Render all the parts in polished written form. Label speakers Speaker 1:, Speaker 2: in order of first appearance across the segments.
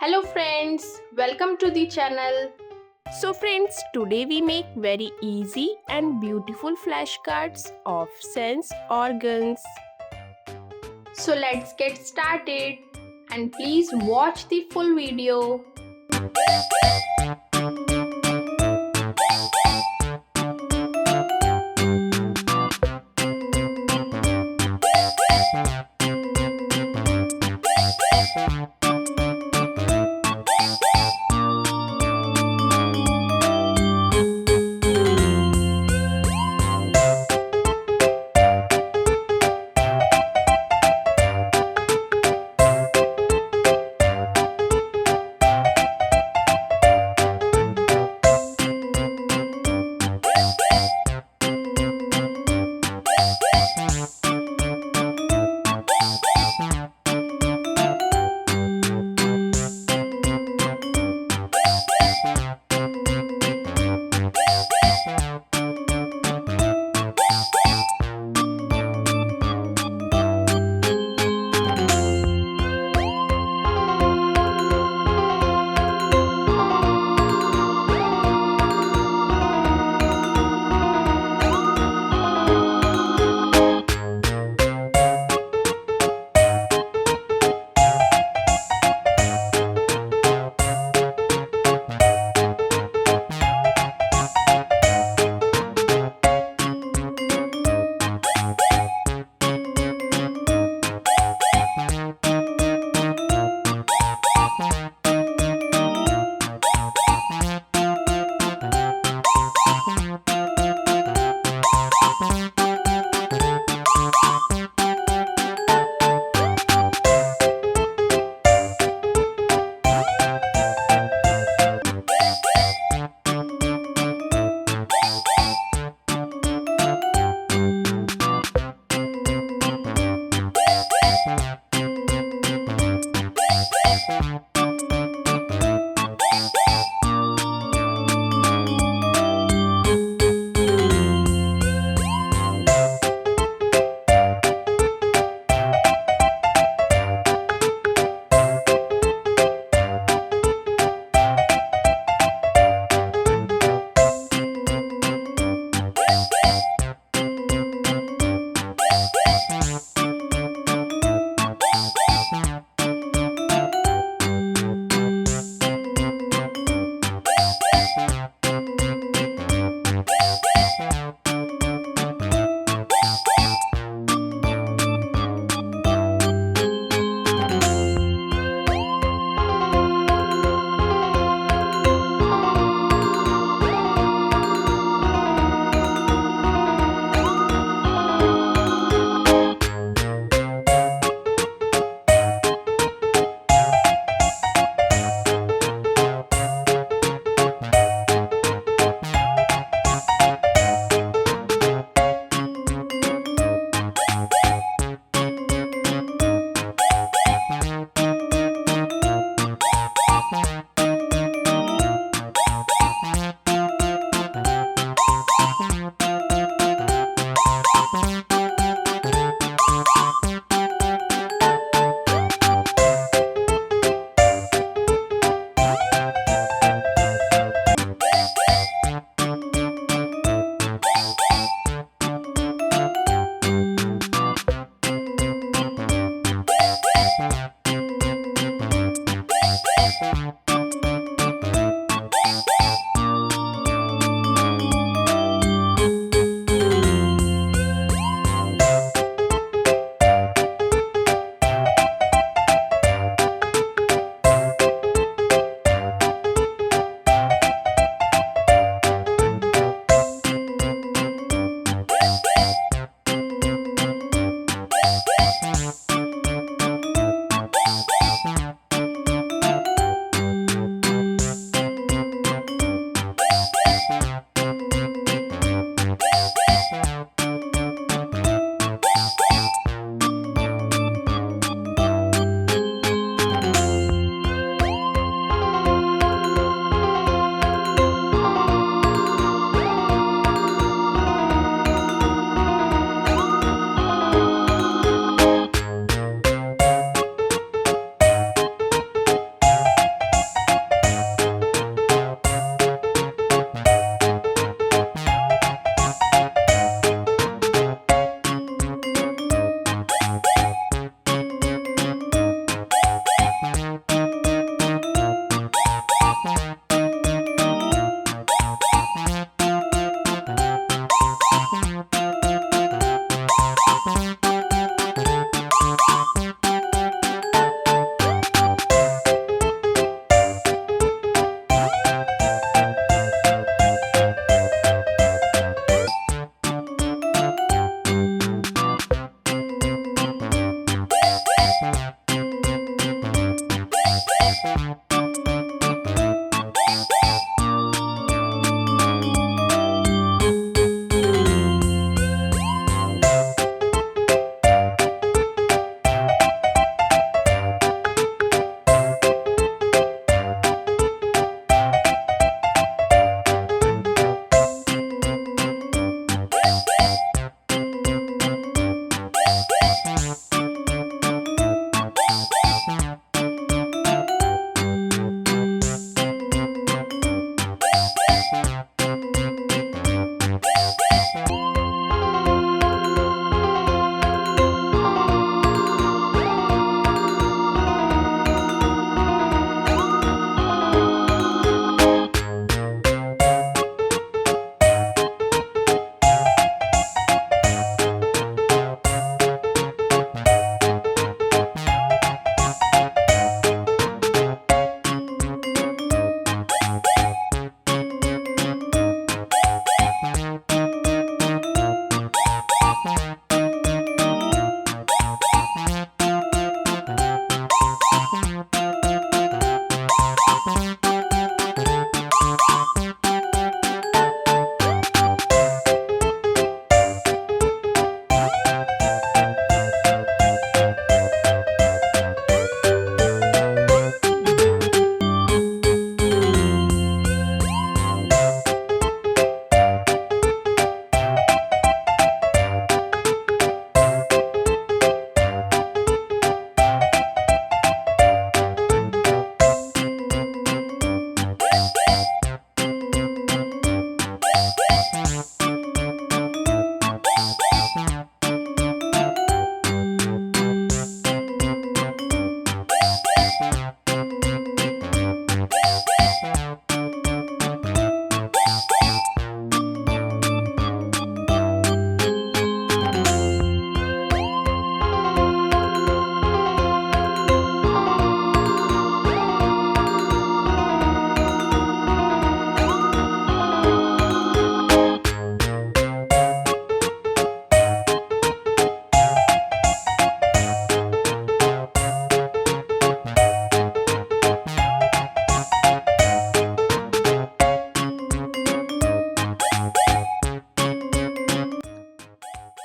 Speaker 1: Hello friends, welcome to the channel.
Speaker 2: So friends, today we make very easy and beautiful flashcards of sense organs.
Speaker 1: So let's get started and please watch the full video.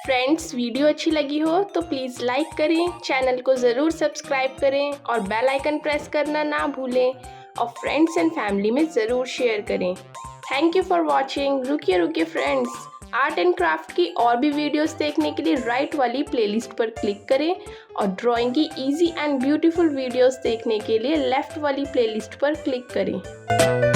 Speaker 2: Friends, video अच्छी लगी हो तो please like करें, channel को ज़रूर subscribe करें और bell icon press करना ना भूलें और फ्रेंड्स एंड फैमिली में ज़रूर शेयर करें। Thank you for watching. रुकिए फ्रेंड्स, आर्ट एंड क्राफ्ट की और भी वीडियोस देखने के लिए राइट वाली प्लेलिस्ट पर क्लिक करें और ड्राइंग की इजी एंड ब्यूटीफुल वीडियोस देखने के लिए लेफ्ट वाली प्लेलिस्ट पर क्लिक करें।